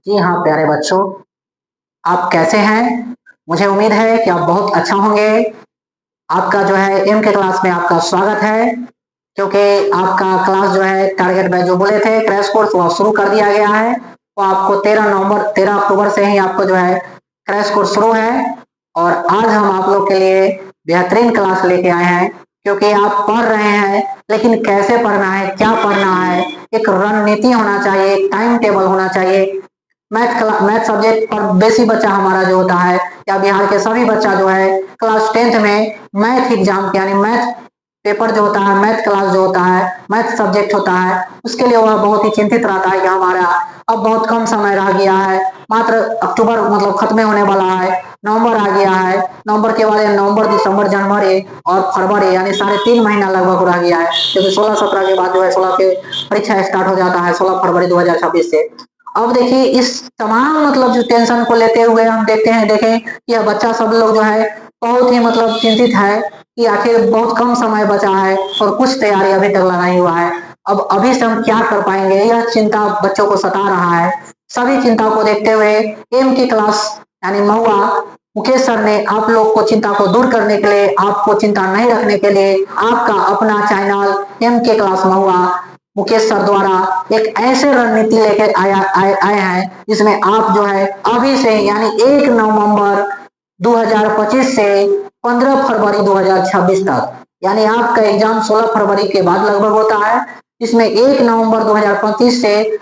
जी हाँ प्यारे बच्चों, आप कैसे हैं? मुझे उम्मीद है कि आप बहुत अच्छा होंगे। आपका जो है एम के क्लास में आपका स्वागत है, क्योंकि आपका क्लास जो है टारगेट बैच जो बोले थे क्रैश कोर्स वह शुरू कर दिया गया है। तो आपको 13 अक्टूबर से ही आपको जो है क्रैश कोर्स शुरू है। और आज हम आप लोग के लिए बेहतरीन क्लास लेके आए हैं, क्योंकि आप पढ़ रहे हैं लेकिन कैसे पढ़ना है, क्या पढ़ना है, एक रणनीति होना चाहिए, एक टाइम टेबल होना चाहिए। मैथ सब्जेक्ट पर बेसिक बच्चा हमारा जो होता है, या बिहार के सभी बच्चा जो है क्लास 10th में मैथ एग्जाम यानी मैथ पेपर जो होता है, मैथ क्लास जो होता है, मैथ सब्जेक्ट होता है, उसके लिए वह बहुत ही चिंतित रहता है कि हमारा अब बहुत कम समय रह गया है, मात्र अक्टूबर मतलब खत्म होने वाला है, नवंबर आ गया है, नवंबर के बाद नवंबर दिसंबर जनवरी और फरवरी यानी 3.5 महीना लगभग रह गया है, क्योंकि 16-17 के बाद जो है 16 के परीक्षा स्टार्ट हो जाता है 16 फरवरी 2026 से। अब देखिए इस तमाम मतलब जो टेंशन को लेते हुए हम देखते हैं, देखें यह बच्चा सब लोग जो है बहुत ही मतलब चिंतित है कि आखिर बहुत कम समय बचा है और कुछ तैयारी अभी तक लगा नहीं हुआ है। अब अभी से हम क्या कर पाएंगे, यह चिंता बच्चों को सता रहा है। सभी चिंता को देखते हुए एम की क्लास यानी महुआ मुकेश सर ने आप लोग को चिंता को दूर करने के लिए, आपको चिंता नहीं रखने के लिए आपका अपना चैनल एम के क्लास महुआ मुकेश सर द्वारा एक ऐसे रणनीति लेकर आए हैं जिसमें आप जो है अभी से यानी 1 नवंबर 2025 से 15 फरवरी 2026 तक, यानी आपका एग्जाम 16 फरवरी के बाद लगभग होता है, इसमें 1 नवंबर 2025 से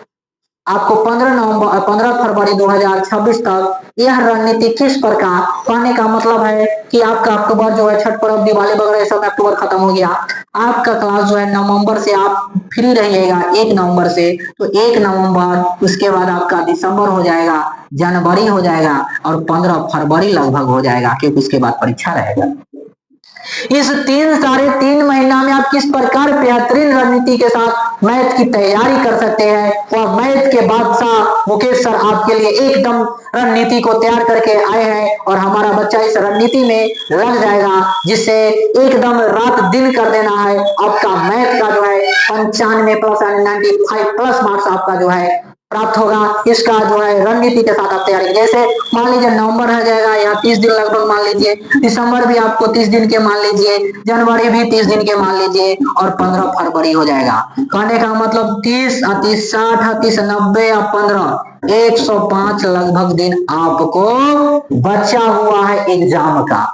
आपको 15 फरवरी 2026 तक यह रणनीति किस प्रकार, कहने का मतलब है कि आपका अक्टूबर जो है छठ पर्व दिवाली वगैरह सब अक्टूबर खत्म हो गया, आपका क्लास जो है नवंबर से आप फ्री रहिएगा 1 नवंबर से, तो 1 नवंबर उसके बाद आपका दिसंबर हो जाएगा, जनवरी हो जाएगा और 15 फरवरी लगभग हो जाएगा, क्योंकि उसके बाद परीक्षा रहेगा। इस 3 साढ़े 3 महीना में आप किस प्रकार बेहतरीन रणनीति के साथ मैथ की तैयारी कर सकते हैं, और मैथ के बादशाह मुकेश सर आपके लिए एकदम रणनीति को तैयार करके आए हैं, और हमारा बच्चा इस रणनीति में लग जाएगा, जिससे एकदम रात दिन कर देना है। आपका मैथ का जो है 95+ यानी 95+ मार्क्स आपका जो है प्राप्त होगा। इसका जो है रणनीति के साथ आप तैयारी, जैसे मान लीजिए नवंबर रह जाएगा या 30 दिन लगभग मान लीजिए, दिसंबर भी आपको 30 दिन के मान लीजिए, जनवरी भी 30 दिन के मान लीजिए और 15 फरवरी हो जाएगा। कहने का मतलब 30 30 60 30 90 और 15 105 लगभग दिन आपको बचा हुआ है एग्जाम का।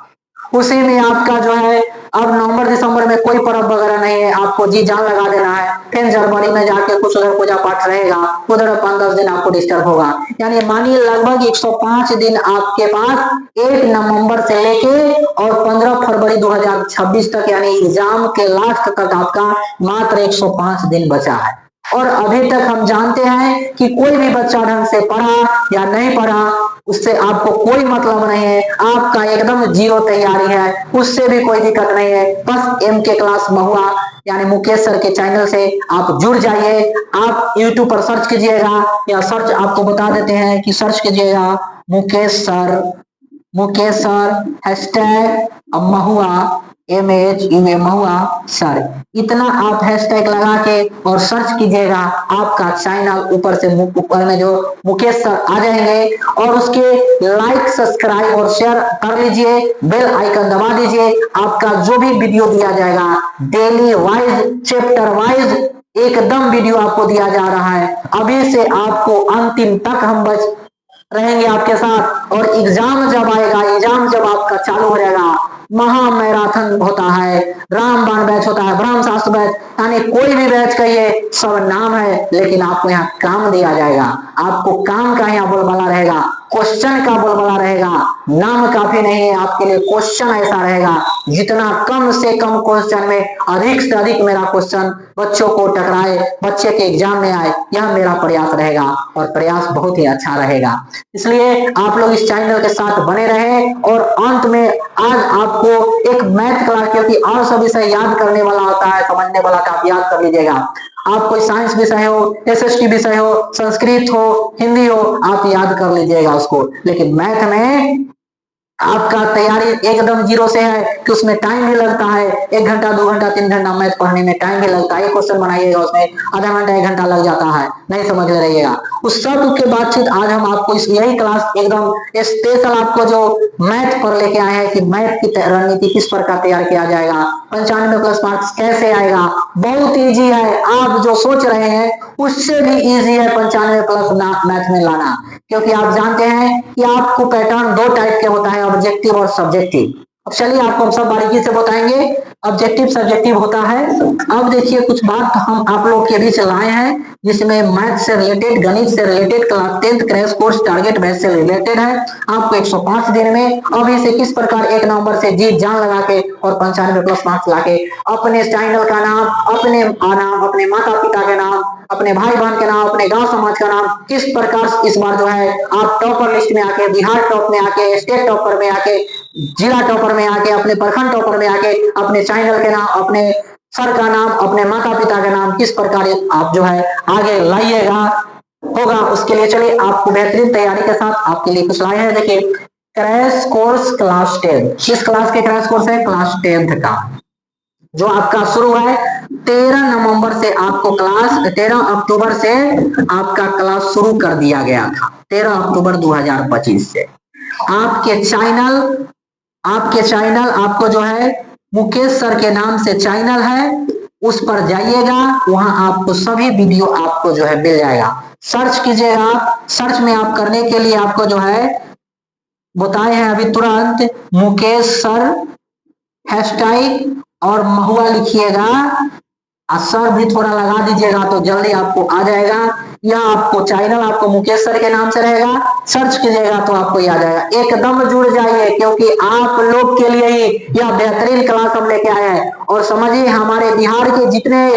उसी में आपका जो है अब नवंबर दिसंबर में कोई पर्व वगैरह नहीं है, आपको जी जान लगा देना है। फिर जनवरी में जाके कुछ उधर पूजा पाठ रहेगा, उधर 5-10 दिन आपको डिस्टर्ब होगा, यानी मानिए लगभग 105 दिन आपके पास 1 नवंबर से लेके और 15 फरवरी 2026 तक यानी एग्जाम के लास्ट तक आपका मात्र 105 दिन बचा है। और अभी तक हम जानते हैं कि कोई भी बच्चा ढंग से पढ़ा या नहीं पढ़ा उससे आपको कोई मतलब नहीं है, आपका एकदम जीरो तैयारी है, उससे भी कोई दिक्कत नहीं है। बस एम के क्लास महुआ यानी मुकेश सर के चैनल से आप जुड़ जाइए। आप यूट्यूब पर सर्च कीजिएगा, या सर्च आपको बता देते हैं कि सर्च कीजिएगा मुकेश सर हैशटैग महुआ MHUA महुआ सर, इतना आप हैशटैग लगा के और सर्च कीजिएगा, आपका चैनल ऊपर से ऊपर में जो मुकेश सर आ जाएंगे, और उसके लाइक सब्सक्राइब और शेयर कर लीजिए, बेल आइकन दबा दीजिए। आपका जो भी वीडियो दिया जाएगा डेली वाइज चैप्टर वाइज एकदम वीडियो आपको दिया जा रहा है। अभी से आपको अंतिम तक हम बच रहेंगे आपके साथ, और एग्जाम जब आएगा, एग्जाम जब आपका चालू हो जाएगा, महा मैराथन होता है, रामबाण बैच होता है, ब्रह्म शास्त्र बैच, यानी कोई भी बैच कहिए सब नाम है, लेकिन आपको यहाँ काम दिया जाएगा, आपको काम का यहाँ बोलबाला रहेगा, क्वेश्चन का बोलबाला रहेगा। नाम काफी नहीं है आपके लिए, क्वेश्चन ऐसा रहेगा जितना कम से कम क्वेश्चन में अधिक से अधिक मेरा क्वेश्चन बच्चों को टकराए, बच्चे के एग्जाम में आए, यह मेरा प्रयास रहेगा, और प्रयास बहुत ही अच्छा रहेगा। इसलिए आप लोग इस चैनल के साथ बने रहे। और अंत में आज आपको एक मैथ क्लास, क्योंकि और सब विषय याद करने वाला होता है, समझने वाला का आप याद कर लीजिएगा। आप कोई साइंस विषय हो, SST विषय हो, संस्कृत हो, हिंदी हो, आप याद कर लीजिएगा उसको, लेकिन मैथ में आपका तैयारी एकदम जीरो से है कि उसमें टाइम भी लगता है, 1 घंटा 2 घंटा 3 घंटा मैथ पढ़ने में टाइम भी लगता है। एक क्वेश्चन बनाइएगा उसमें आधा घंटा 1 घंटा लग जाता है, नहीं समझ में रहिएगा। उस सब के बातचीत आज हम आपको इस यही क्लास एकदम स्पेशल आपको जो मैथ पर लेके आए हैं कि मैथ की रणनीति किस प्रकार तैयार किया जाएगा, 95+ मार्क्स कैसे आएगा। बहुत इजी है, आप जो सोच रहे हैं उससे भी इजी है 95+ मैथ में लाना, क्योंकि आप जानते हैं कि आपको पैटर्न 2 टाइप के होता है, ऑब्जेक्टिव और सब्जेक्टिव। अब चलिए आपको हम सब बारीकी से बताएंगे। ऑब्जेक्टिव सब्जेक्टिव होता है। अब देखिए कुछ बात हम आप लोग के बीच लाए हैं जिसमें मैथ से रिलेटेड, गणित से related, class 10th crash course target batch से रिलेटेड है। आपको 105 दिन में अभी से किस प्रकार 1 नवंबर से जीत जान लगा के और 95+ मार्क्स लाके अपने चैनल का नाम, अपने नाम, अपने माता पिता के नाम, अपने भाई बहन के नाम, अपने गांव समाज का नाम किस प्रकार इस बार जो है आप टॉपर लिस्ट में आके, बिहार टॉप में आके, स्टेट टॉपर में आके, जिला टॉपर में आके, अपने प्रखंड टॉपर में आके अपने चैनल के नाम, अपने सर का नाम, अपने माता पिता का नाम किस प्रकार आप जो है आगे लाइएगा होगा। उसके लिए चलिए आपको बेहतरीन तैयारी के साथ आपके लिए कुछ लाए हैं। देखिए क्रैश कोर्स क्लास 10, किस क्लास के क्रैश कोर्स है? क्लास 10th का, जो आपका शुरू है 13 नवंबर से। आपको क्लास 13 अक्टूबर से आपका क्लास शुरू कर दिया गया था, 13 अक्टूबर 2025 से। आपके चैनल आपको जो है मुकेश सर के नाम से चैनल है, उस पर जाइएगा, वहां आपको सभी वीडियो आपको जो है मिल जाएगा। सर्च कीजिएगा, सर्च में आप करने के लिए आपको जो है बताए हैं अभी तुरंत मुकेश सर हैशटैग और महुआ लिखिएगा, सर भी थोड़ा लगा दीजिएगा तो जल्दी आपको आ जाएगा। या आपको चैनल आपको मुकेश सर के नाम से रहेगा, सर्च कीजिएगा तो आपको ये आ जाएगा। एकदम जुड़ जाइए क्योंकि आप लोग के लिए ही यह बेहतरीन क्लास हम लेके आए हैं। और समझिए हमारे बिहार के जितने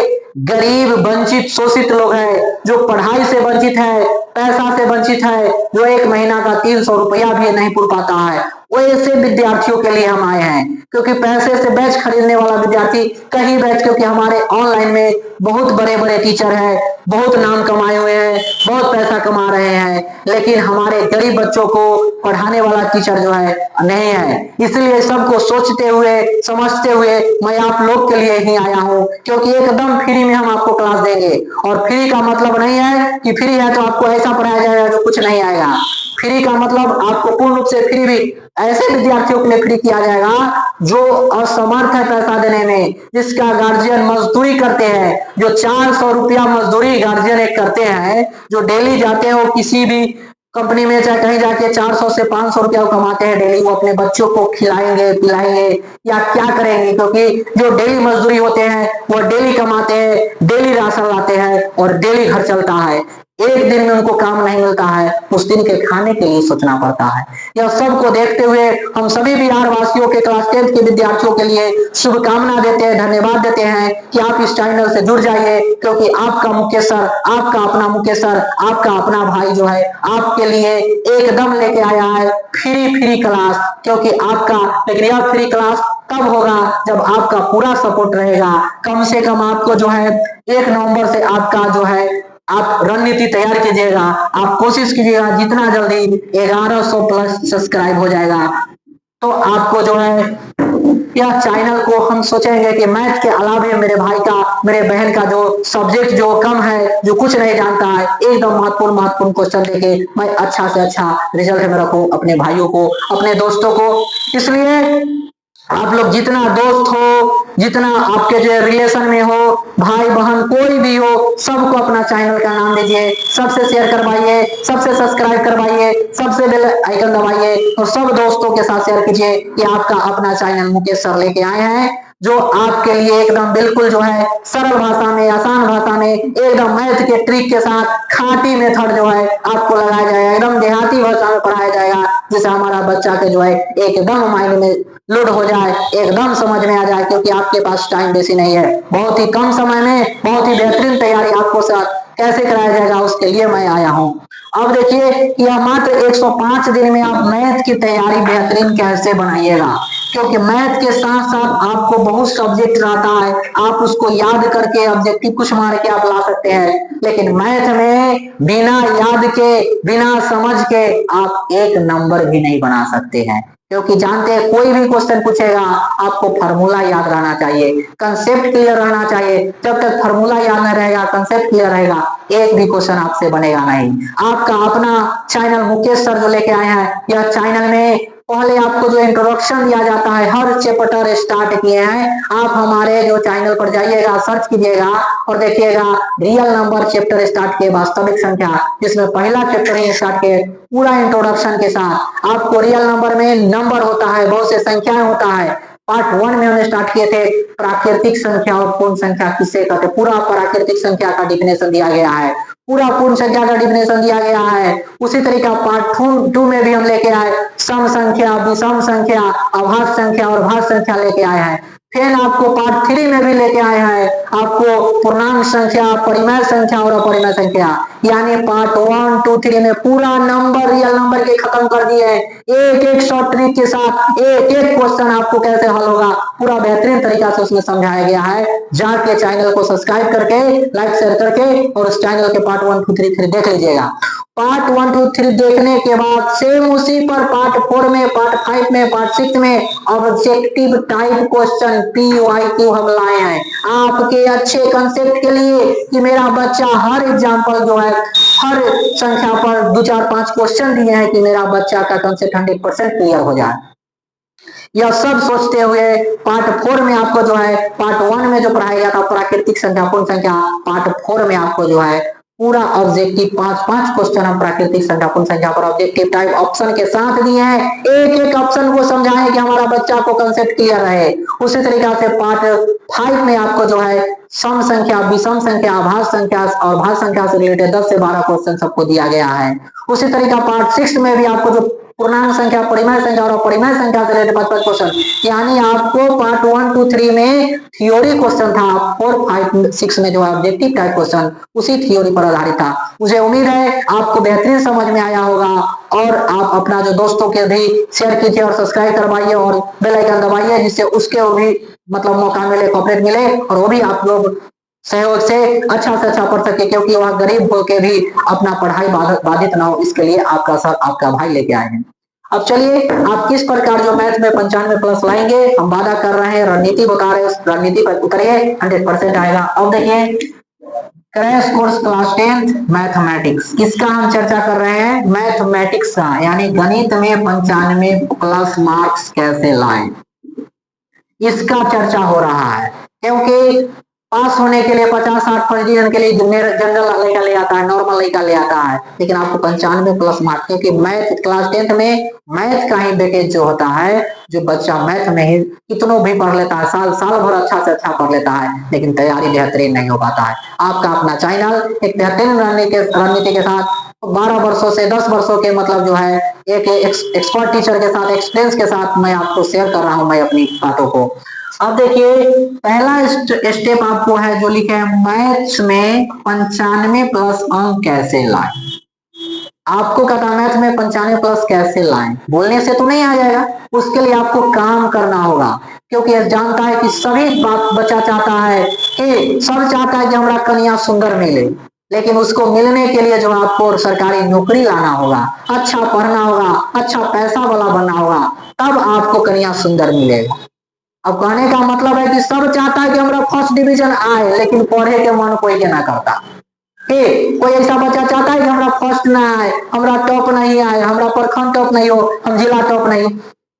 गरीब वंचित शोषित लोग हैं, जो पढ़ाई से वंचित है, पैसा से वंचित है, जो 1 महीना का 300 रुपया भी नहीं पुर पाता है, वो ऐसे विद्यार्थियों के लिए हम आए हैं। क्योंकि पैसे से बैच खरीदने वाला विद्यार्थी कहीं बैच, क्योंकि हमारे ऑनलाइन में बहुत बड़े बड़े टीचर हैं, बहुत नाम कमाए हुए हैं, बहुत पैसा कमा रहे हैं, लेकिन हमारे गरीब बच्चों को पढ़ाने वाला टीचर जो है नहीं है। इसलिए सबको सोचते हुए समझते हुए मैं आप लोग के लिए ही आया हूँ, क्योंकि एकदम फ्री में हम आपको क्लास देंगे। और फ्री का मतलब नहीं है कि फ्री है तो आपको ऐसा पढ़ाया जाएगा जो कुछ नहीं आएगा। फ्री का मतलब आपको पूर्ण रूप से फ्री भी ऐसे विद्यार्थियों के लिए फ्री किया जाएगा जो असमर्थ है पैसा देने में, जिसका गार्जियन मजदूरी करते हैं, जो 400 रुपया मजदूरी गार्जियन एक करते हैं, जो डेली जाते हैं वो किसी भी कंपनी में चाहे कहीं जाके 400 से 500 रुपया कमाते हैं डेली, वो अपने बच्चों को खिलाएंगे पिलाएंगे या क्या करेंगे? क्योंकि जो डेली मजदूरी होते हैं वो डेली कमाते हैं, डेली राशन लाते हैं और डेली घर चलता है। एक दिन में उनको काम नहीं मिलता है, उस दिन के खाने के लिए सोचना पड़ता है। यह सबको देखते हुए हम सभी बिहार वासियों के क्लास 10th के विद्यार्थियों के लिए शुभकामना देते हैं, धन्यवाद देते हैं कि आप इस चैनल से जुड़ जाइए, क्योंकि आपका मुकेश सर, आपका अपना मुकेश सर, आपका अपना भाई जो है आपके लिए एकदम लेके आया है फ्री क्लास। क्योंकि आपका, लेकिन यह फ्री क्लास तब होगा जब आपका पूरा सपोर्ट रहेगा। कम से कम आपको जो है 1 नवंबर से आपका जो है आप रणनीति तैयार कीजिएगा, आप कोशिश कीजिएगा जितना जल्दी 1100+ सब्सक्राइब हो जाएगा तो आपको जो है यह चैनल को हम सोचेंगे कि मैथ के अलावे मेरे भाई का, मेरे बहन का जो सब्जेक्ट जो कम है, जो कुछ नहीं जानता है, एकदम महत्वपूर्ण क्वेश्चन देके मैं अच्छा से अच्छा रिजल्ट में रखूं अपने भाइयों को, अपने दोस्तों को। इसलिए आप लोग जितना दोस्त हो, जितना आपके जो रिलेशन में हो, भाई बहन कोई भी हो, सबको अपना चैनल का नाम दीजिए, सबसे शेयर करवाइए, सबसे सब्सक्राइब करवाइए, सबसे बेल आइकन दबाइए और सब दोस्तों के साथ शेयर कीजिए कि आपका अपना चैनल मुकेश सर लेके आए हैं, जो आपके लिए एकदम बिल्कुल जो है सरल भाषा में, आसान भाषा में, एकदम मैथ के ट्रिक के साथ खाटी मेथड जो है आपको लगाया जाएगा, एकदम देहाती भाषा में पढ़ाया जाएगा, जिससे हमारा बच्चा के जो है एकदम माइंड में लोड हो जाए, एकदम समझ में आ जाए। क्योंकि आपके पास टाइम बेसी नहीं है, बहुत ही कम समय में बहुत ही बेहतरीन तैयारी आपको साथ कैसे कराया जाएगा उसके लिए मैं आया हूं। अब देखिए यह मात्र 105 दिन में आप मैथ की तैयारी बेहतरीन कैसे बनाइएगा, क्योंकि मैथ के साथ साथ आपको बहुत सब्जेक्ट रहता है, आप उसको याद करके ऑब्जेक्टिव कुछ मार के आप ला सकते हैं, लेकिन मैथ में बिना याद के, बिना समझ के आप 1 नंबर भी नहीं बना सकते हैं। क्योंकि जानते हैं कोई भी क्वेश्चन पूछेगा आपको फार्मूला याद रहना चाहिए, कंसेप्ट क्लियर रहना चाहिए। जब तक फार्मूला याद नहीं रहेगा, कंसेप्ट क्लियर रहेगा, एक भी क्वेश्चन आपसे बनेगा नहीं। आपका अपना चैनल मुकेश सर जो लेके आए हैं, यह चैनल में पहले आपको जो इंट्रोडक्शन दिया जाता है, हर चैप्टर स्टार्ट किए हैं। आप हमारे जो चैनल पर जाइएगा, सर्च कीजिएगा और देखिएगा रियल नंबर चैप्टर स्टार्ट किए, वास्तविक संख्या, जिसमें पहला चैप्टर ही स्टार्ट किए पूरा इंट्रोडक्शन के साथ। आपको रियल नंबर में नंबर होता है, बहुत से संख्याएं होता है। पार्ट 1 में हमने स्टार्ट किए थे प्राकृतिक संख्या और पूर्ण संख्या किसे कहते, पूरा प्राकृतिक संख्या का डिफिनेशन दिया गया है, पूरा पूर्ण संख्या का डिफिनेशन दिया गया है। उसी तरीका पार्ट 2 में भी हम लेके आए सम संख्या, विषम संख्या, अभाज्य संख्या और भाज्य संख्या लेके आए हैं। फिर आपको पार्ट 3 में भी लेके आए हैं आपको पूर्णांक संख्या, परिमेय संख्या और अपरिमेय संख्या, यानी पार्ट 1, 2, 3 में पूरा नंबर, रियल नंबर के खत्म कर दिए। एक एक शॉर्ट ट्रिक के साथ एक एक क्वेश्चन आपको कैसे हल होगा पूरा बेहतरीन तरीका से उसमें समझाया गया है। जाके चैनल को सब्सक्राइब करके, लाइक शेयर करके और उस चैनल के पार्ट 1, 2, 3 देख लीजिएगा। पार्ट 1, 2, 3 देखने के बाद सेम उसी पर पार्ट 4 में, पार्ट 5 में, पार्ट 6 में ऑब्जेक्टिव टाइप क्वेश्चन PYQ हम लाए हैं आपके अच्छे कंसेप्ट के लिए, कि मेरा बच्चा हर एग्जाम्पल जो है, हर संख्या पर 2, 4, 5 क्वेश्चन दिए हैं कि मेरा बच्चा का कंसेप्ट 100% क्लियर हो जाए। यह सब सोचते हुए पार्ट 4 में आपको जो है, पार्ट 1 में जो पढ़ाया गया था प्राकृतिक संख्या, पूर्ण संख्या, पार्ट 4 में आपको जो है पूरा ऑब्जेक्टिव 5 क्वेश्चन हम प्राकृतिक संख्या, पूर्ण संख्या पर ऑब्जेक्टिव टाइप ऑप्शन के साथ दिए हैं। एक एक ऑप्शन को समझाएं कि हमारा बच्चा को कंसेप्ट क्लियर रहे। उसी तरीका से पार्ट 5 में आपको जो है सम संख्या, विषम संख्या, अभाज्य संख्या और भाज्य संख्या से रिलेटेड 10 से 12 क्वेश्चन सबको दिया गया है। उसी तरीका पार्ट 6 में भी आपको जो पूर्णांक संख्या, परिमेय संख्या और अपरिमेय संख्या से रिलेटेड 5 क्वेश्चन, यानी आपको पार्ट 1, 2, 3 में थ्योरी क्वेश्चन था, 4, 5, 6 में जो है ऑब्जेक्टिव टाइप क्वेश्चन उसी थ्योरी पर आधारित था। मुझे उम्मीद है आपको बेहतरीन समझ में आया होगा और आप अपना जो दोस्तों के भी शेयर कीजिए और सब्सक्राइब करवाइए और बेल आइकन दबाइए, जिससे उसके भी मतलब मौका मिले, कॉपरेट मिले और वो भी आप लोग सहयोग से अच्छा पढ़ सके, क्योंकि वह गरीब होकर भी अपना पढ़ाई बाधित ना हो, इसके लिए आपका सर, आपका भाई लेके आए हैं। अब चलिए आप किस प्रकार जो मैथ में 95+ लाएंगे, हम वादा कर रहे हैं, रणनीति बता रहे हैं, उस रणनीति पर उतरिए, 100% आएगा। अब देखिए क्रैश कोर्स क्लास 10 मैथमेटिक्स, किसका हम चर्चा कर रहे हैं, मैथमेटिक्स का, यानी गणित में 95+ मार्क्स कैसे लाएं, इसका चर्चा हो रहा है। क्योंकि पास होने के लिए 50-60 डिवीजन के लिए जनरल लड़का ले आता है, नॉर्मल लड़का ले आता है, लेकिन आपको 95+ मार्क्स, क्योंकि मैथ क्लास 10 में मैथ का ही वेटेज जो होता है, जो बच्चा मैथ में ही कितनों भी पढ़ लेता है, साल भर अच्छा से अच्छा पढ़ लेता है, लेकिन तैयारी बेहतरीन नहीं हो पाता है। आपका अपना चैनल एक बेहतरीन रणनीति के साथ 12 वर्षों से 10 वर्षों के मतलब जो है एक एक्सपर्ट टीचर के साथ, एक्सपीरियंस के साथ मैं आपको शेयर कर रहा हूं मैं अपनी बातों को। अब देखिए पहला स्टेप आपको है जो लिखे है मैथ्स में 95+ अंक कैसे लाएं। आपको कहता है मैथ में 95+ कैसे लाएं, बोलने से तो नहीं आ जाएगा, उसके लिए आपको काम करना होगा। क्योंकि यह जानता है कि सभी बच्चा चाहता है कि सब चाहता है कि हमारा कन्या सुंदर मिले, लेकिन उसको मिलने के लिए जो आपको सरकारी नौकरी लाना होगा, अच्छा पढ़ना होगा, अच्छा पैसा वाला बनना होगा, तब आपको कन्या सुंदर मिलेगा। अब कहने का मतलब है कि सब चाहता है कि हमारा फर्स्ट डिवीजन आए, लेकिन पढ़े के मन कोई के ना करता। कोई ऐसा बच्चा चाहता है कि हमारा फर्स्ट ना आए, हमारा टॉप नहीं आए, हमारा प्रखंड टॉप नहीं हो, हम जिला टॉप नहीं हो,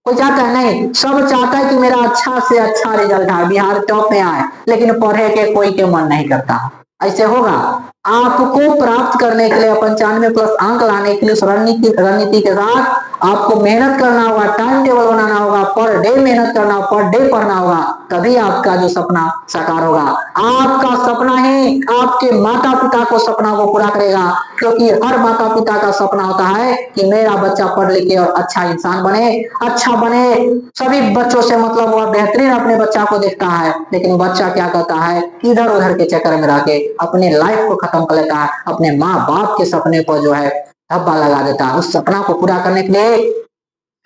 कोई चाहता है नहीं, सब चाहता है कि मेरा अच्छा से अच्छा रिजल्ट आए, बिहार टॉप में आए, लेकिन पढ़े के कोई के मन नहीं करता। ऐसे होगा। आपको प्राप्त करने के लिए 95+ अंक लाने के लिए रणनीति के साथ आपको मेहनत करना होगा, टाइम टेबल बनाना होगा, पर डे मेहनत करना होगा, पर डे पढ़ना होगा, तभी आपका जो सपना साकार होगा। आपका सपना ही आपके माता पिता को सपना को पूरा करेगा, क्योंकि हर माता पिता का सपना होता है कि मेरा बच्चा पढ़ लिख के और अच्छा इंसान बने, अच्छा बने। सभी बच्चों से मतलब वह बेहतरीन अपने बच्चा को देखता है, लेकिन बच्चा क्या करता है, इधर उधर के चक्कर में रह के अपने लाइफ को खत्म कर लेता है, अपने माँ बाप के सपने को जो है धब्बा लगा देता है। उस सपना को पूरा करने के लिए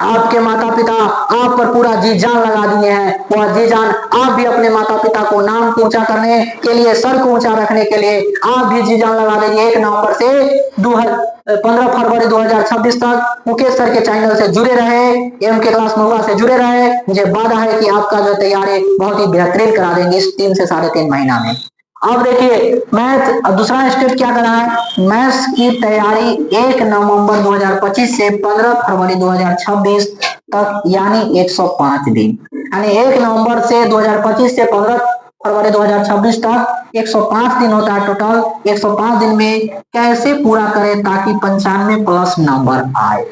आपके माता पिता आप पर पूरा जी जान लगा दिए हैं, वह जी जान आप भी अपने माता पिता को नाम को ऊंचा करने के लिए, सर को ऊंचा रखने के लिए आप भी जी जान लगा देंगे। 1 नवंबर से 15 फरवरी 2026 तक मुकेश सर के चैनल से जुड़े रहे, एम के क्लास महुआ से जुड़े रहे। मुझे वादा है कि आपका जो तैयारी बहुत ही बेहतरीन करा देंगे इस 3 से 3.5 महीना में। अब देखिए मैथ दूसरा स्टेप क्या कर रहा है, मैथ्स की तैयारी 1 नवंबर 2025 से 15 फरवरी 2026 तक यानी 105 दिन, यानी 1 नवंबर से 2025 से 15 फरवरी 2026 तक 105 दिन होता है टोटल। 105 दिन में कैसे पूरा करें ताकि 95 प्लस नंबर आए।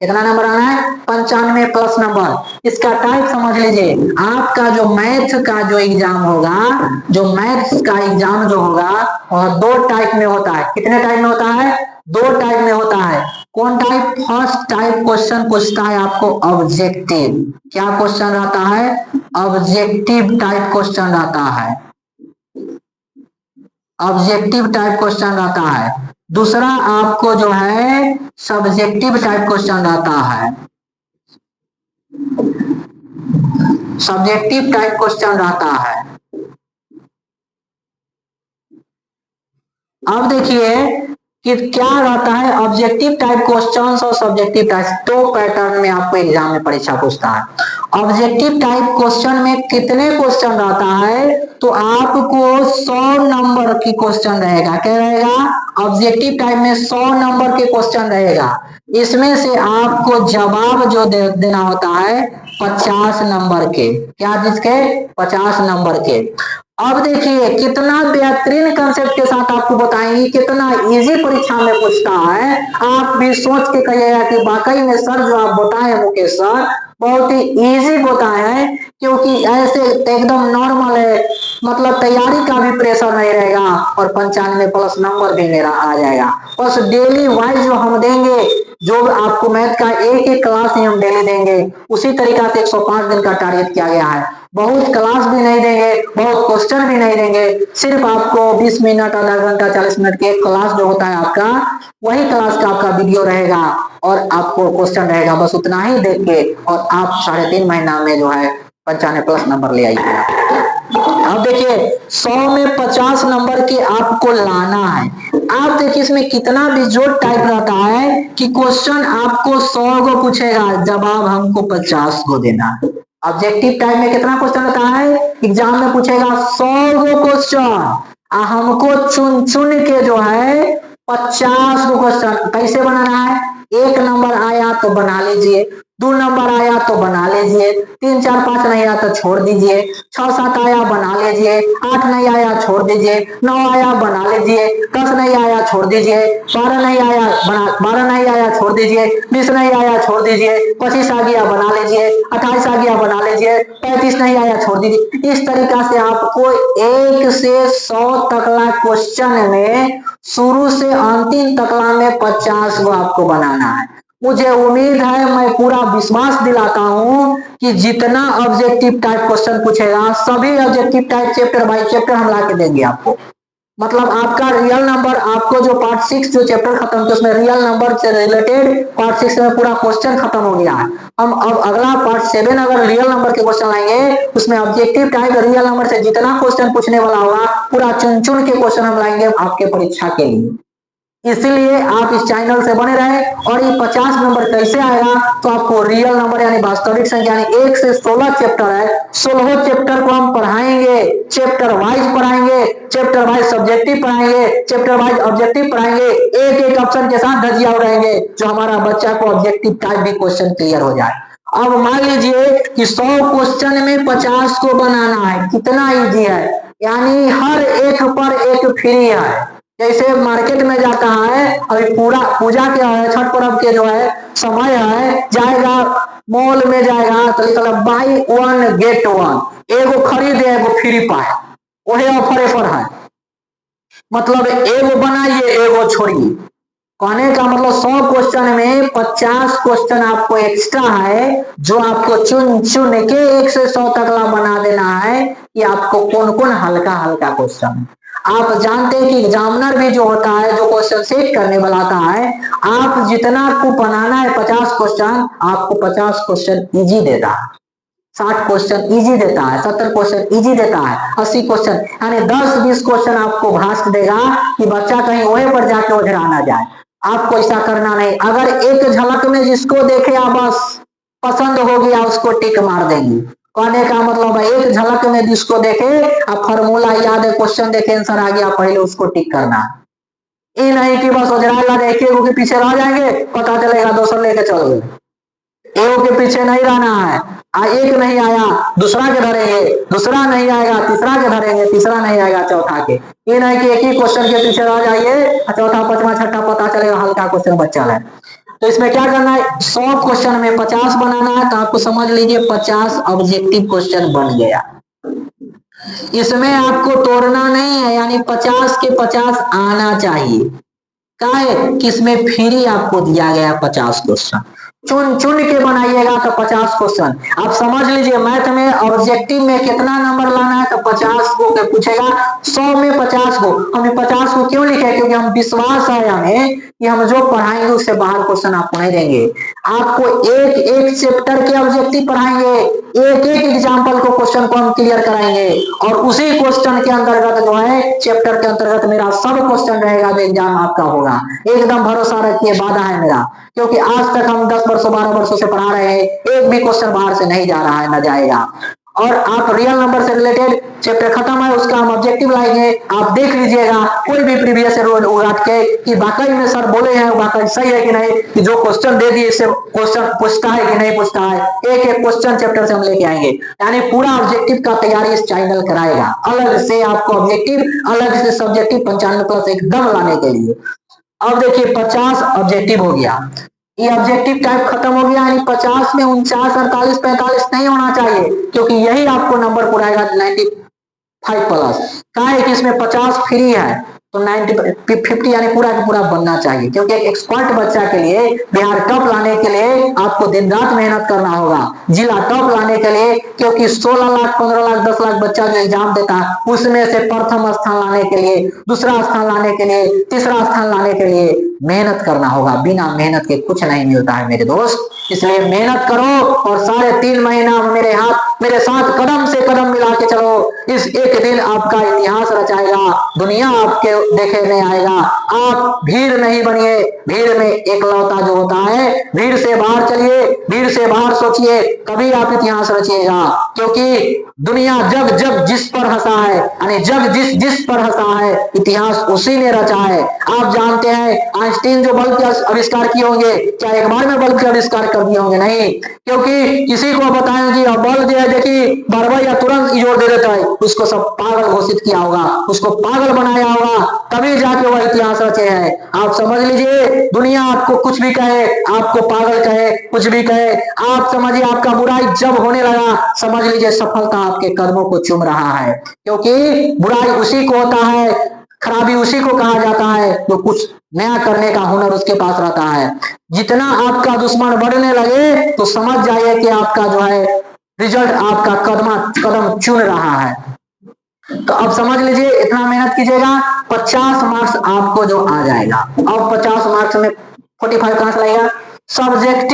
कितना नंबर आना है, 95 प्लस नंबर। इसका टाइप समझ लीजिए, आपका जो मैथ का जो एग्जाम होगा, जो मैथ्स का एग्जाम जो होगा वह 2 टाइप में होता है। कितने टाइप में होता है, 2 टाइप में होता है। कौन टाइप, फर्स्ट टाइप क्वेश्चन पूछता है आपको ऑब्जेक्टिव। क्या क्वेश्चन रहता है, ऑब्जेक्टिव टाइप क्वेश्चन रहता है, ऑब्जेक्टिव टाइप क्वेश्चन रहता है। दूसरा आपको जो है सब्जेक्टिव टाइप क्वेश्चन रहता है, सब्जेक्टिव टाइप क्वेश्चन रहता है। अब देखिए कि क्या रहता है, ऑब्जेक्टिव टाइप क्वेश्चंस और सब्जेक्टिव टाइप 2 पैटर्न में आपको एग्जाम में परीक्षा पूछता है। ऑब्जेक्टिव टाइप क्वेश्चन में कितने क्वेश्चन रहता है, तो आपको 100 नंबर की क्वेश्चन रहेगा। क्या रहेगा, ऑब्जेक्टिव टाइप में 100 नंबर के क्वेश्चन रहेगा। इसमें से आपको जवाब जो देना होता है 50 नंबर के, क्या जिसके 50 नंबर के। अब देखिए कितना बेहतरीन कंसेप्ट के साथ आपको बताएंगे, कितना इजी परीक्षा में पूछता है। आप भी सोच के कहिएगा कि वाकई में सर जो आप बताए मुकेश सर बहुत ही इजी बताए हैं, क्योंकि ऐसे एकदम नॉर्मल है, मतलब तैयारी का भी प्रेशर नहीं रहेगा और 95 प्लस नंबर भी मेरा आ जाएगा। बस डेली वाइज जो हम देंगे, जो आपको मैथ का एक क्लास ही हम डेली देंगे, उसी तरीका से 105 दिन का टारगेट किया गया है। बहुत क्लास भी नहीं देंगे, बहुत क्वेश्चन भी नहीं देंगे, सिर्फ आपको 20 मिनट, आधा घंटा, 40 मिनट के क्लास जो होता है आपका, वही क्लास का आपका वीडियो रहेगा और आपको क्वेश्चन रहेगा। बस उतना ही देख के और आप 3.5 महीना में जो है 95 प्लस नंबर ले आइएगा। अब देखिए 100 में 50 नंबर के आपको लाना है। आप देखिए इसमें कितना भी जो टाइप रहता है कि क्वेश्चन आपको 100 को पूछेगा, जवाब हमको 50 को देना है। ऑब्जेक्टिव टाइप में कितना क्वेश्चन रहता है, एग्जाम में पूछेगा 100 को क्वेश्चन, हमको चुन चुन के जो है 50 को क्वेश्चन कैसे बनाना है। 1 नंबर आया तो बना लीजिए, 2 नंबर आया तो बना लीजिए, 3 4 5 नहीं आया तो छोड़ दीजिए, 6 7 आया बना लीजिए, 8 नहीं आया छोड़ दीजिए, 9 आया बना लीजिए, 10 नहीं आया छोड़ दीजिए, 12 नहीं आया 12 नहीं आया छोड़ दीजिए, 20 नहीं आया छोड़ दीजिए, 25 आ गया बना लीजिए, 28 आ गया बना लीजिए, 35 नहीं आया छोड़ दीजिए। इस तरीका से आपको 1 से 100 तकला क्वेश्चन में शुरू से अंतिम तकला में 50 को आपको बनाना है। मुझे उम्मीद है, मैं पूरा विश्वास दिलाता हूं कि जितना ऑब्जेक्टिव टाइप क्वेश्चन पूछेगा, सभी objective type chapter by chapter हम ला के देंगे आपको। मतलब आपका रियल नंबर, आपको जो पार्ट 6 जो चैप्टर खत्म किया उसमें रियल नंबर से रिलेटेड पार्ट 6 में पूरा क्वेश्चन खत्म हो गया है। हम अब अगला पार्ट 7 अगर रियल नंबर के क्वेश्चन लाएंगे, उसमें ऑब्जेक्टिव टाइप रियल नंबर से जितना क्वेश्चन पूछने वाला होगा पूरा चुन चुन के क्वेश्चन हम लाएंगे आपके परीक्षा के लिए। इसलिए आप इस चैनल से बने रहे। और ये 50 नंबर कैसे आएगा, तो आपको रियल नंबर यानी वास्तविक संख्या यानी 1 से 16 चैप्टर है, 16 चैप्टर को हम पढ़ाएंगे, चैप्टर वाइज पढ़ाएंगे, चैप्टर वाइज सब्जेक्टिव पढ़ाएंगे, चैप्टर वाइज ऑब्जेक्टिव पढ़ाएंगे, एक एक ऑप्शन के साथ धजिया उड़ाएंगे, जो हमारा बच्चा को ऑब्जेक्टिव टाइप भी क्वेश्चन क्लियर हो जाए। अब मान लीजिए कि 100 क्वेश्चन में 50 को बनाना है, कितना इजी है, यानी हर एक पर एक फ्री है। जैसे मार्केट में जाता है, अभी पूरा पूजा के है, छठ पर्व के जो है समय है, जाएगा मॉल में जाएगा तो लिखा बाई 1 गेट 1, एगो खरीदे एगो फ्री पाए, वही ऑफर है। मतलब एगो बनाइए एगो छोड़िए। कहने का मतलब 100 क्वेश्चन में 50 क्वेश्चन आपको एक्स्ट्रा है, जो आपको चुन चुन के 1 से 100 तक बना देना है कि आपको कौन कौन हल्का हल्का क्वेश्चन। आप जानते हैं कि एग्जामिनर भी जो होता है, जो क्वेश्चन सेट करने वाला आता है, आप जितना आपको बनाना है 50 क्वेश्चन, आपको 50 क्वेश्चन इजी देता है, 60 क्वेश्चन इजी देता है, 70 क्वेश्चन इजी देता है, 80 क्वेश्चन यानी 10-20 क्वेश्चन आपको भास्ट देगा कि बच्चा कहीं वहीं पर जाके उधर आना जाए। आपको ऐसा करना नहीं। अगर एक झलक में जिसको देखे आप बस पसंद हो गया उसको टिक मार देंगे। कहने का मतलब है एक झलक में जिसको देखे आप फॉर्मूला याद है, क्वेश्चन देखे आंसर आ गया, पहले उसको टिक करना। ये नहीं कि बस उजराला देखे के पीछे रह जाएंगे, पता चलेगा दोसर लेके चल गए। एगो के पीछे नहीं रहना है। एक नहीं आया दूसरा के धरेंगे, दूसरा नहीं आएगा तीसरा के धरेंगे, तीसरा नहीं आएगा चौथा के। ये नहीं कि एक ही क्वेश्चन के पीछे रह जाइए, चौथा पांचवा छठा पता चलेगा हल्का क्वेश्चन बच्चा है। तो इसमें क्या करना है, 100 क्वेश्चन में 50 बनाना है, तो आपको समझ लीजिए 50 ऑब्जेक्टिव क्वेश्चन बन गया। इसमें आपको तोड़ना नहीं है, यानी 50 के 50 आना चाहिए। क्या है कि इसमें फ्री आपको दिया गया 50 क्वेश्चन, चुन चुन के बनाइएगा तो 50 क्वेश्चन। आप समझ लीजिए मैथ में ऑब्जेक्टिव में कितना नंबर लाना है, तो 50 को पूछेगा, 100 में 50 को। हमने 50 को क्यों लिखे, क्योंकि हम विश्वास है हमें कि हम जो पढ़ाएंगे उससे बाहर क्वेश्चन आपको नहीं देंगे। आपको एक एक चैप्टर के ऑब्जेक्टिव पढ़ाएंगे, एक एक एग्जाम्पल को क्वेश्चन को हम क्लियर कराएंगे, और उसी क्वेश्चन के अंतर्गत जो है चैप्टर के अंतर्गत मेरा सब क्वेश्चन रहेगा जो एग्जाम आपका होगा। एकदम भरोसा रखिए, वादा है मेरा, क्योंकि आज तक हम 10 वर्षों 12 वर्षों से पढ़ा रहे हैं, एक भी क्वेश्चन बाहर से नहीं जा रहा है, न जाएगा। और आप रियल नंबर से रिलेटेड चैप्टर खत्म है उसका हम ऑब्जेक्टिव लाएंगे, आप देख लीजिएगा कोई भी प्रीवियस रोल उलट के कि वाकई में सर बोले हैं वाकई सही है कि नहीं, कि जो क्वेश्चन दे दिए इससे क्वेश्चन पूछता है कि नहीं पूछता है। एक एक क्वेश्चन चैप्टर से हम लेके आएंगे, यानी पूरा ऑब्जेक्टिव का तैयारी इस चैनल कराएगा। अलग से आपको ऑब्जेक्टिव, अलग से सब्जेक्टिव 95+ एकदम लाने के लिए। अब देखिए 50 ऑब्जेक्टिव हो गया, ये ऑब्जेक्टिव टाइप खत्म हो गया, यानी 50 में 49 48 45 नहीं होना चाहिए, क्योंकि यही आपको नंबर पुराएगा 95+। कहा है कि इसमें 50 फ्री है, तो 50 यानी पूरा का पूरा बनना चाहिए, क्योंकि एक एक्सपर्ट बच्चा के लिए बिहार टॉप लाने के लिए आपको दिन रात मेहनत करना होगा। जिला टॉप लाने के लिए, क्योंकि 16 लाख 15 लाख 10 लाख बच्चा जो एग्जाम देता है उसमें से प्रथम स्थान लाने के लिए, दूसरा स्थान लाने के लिए, तीसरा स्थान लाने के लिए मेहनत करना होगा। बिना मेहनत के कुछ नहीं मिलता है मेरे दोस्त, इसलिए मेहनत करो और साढ़े 3 महीना मेरे साथ कदम से कदम मिला के चलो। इस एक दिन आपका इतिहास रचाएगा, दुनिया आपके देखे नहीं आएगा। आप भीड़ नहीं बनिए, भीड़ में एकलौता जो होता है, भीड़ से बाहर चलिए, भीड़ से बाहर सोचिए, कभी आप इतिहास रचिएगा। क्योंकि दुनिया जग जग जिस पर हंसा है, यानी जग जिस जिस पर हंसा है, इतिहास उसी ने रचा है। आप जानते हैं आइंस्टीन जो बल्ब के आविष्कार किए होंगे, क्या एक बार में बल्ब के आविष्कार कर दिए होंगे? नहीं, क्योंकि किसी को बताएं कि बल्ब जो है देखिए बार या तुरंत जोर दे देता है, उसको सब पागल घोषित किया होगा, उसको पागल बनाया होगा, तभी जाके वह इतिहास रचे हैं। आप समझ लीजिए दुनिया आपको कुछ भी कहे, आपको पागल कहे, कुछ भी कहे, आप समझिए आपका बुराई जब होने लगा, समझ लीजिए सफलता आपके कदमों को चूम रहा है। क्योंकि बुराई उसी को होता है, खराबी उसी को कहा जाता है जो कुछ नया करने का हुनर उसके पास रहता है। जितना आपका दुश्मन बढ़ने लगे तो समझ जाइए कि आपका जो है रिजल्ट आपका कदम चुन रहा है। तो अब समझ लीजिए इतना मेहनत कीजिएगा, 50 मार्क्स आपको जो आ जाएगा। अब 50 मार्क्स में 45 कहां से लाएगा? सब्जेक्टिव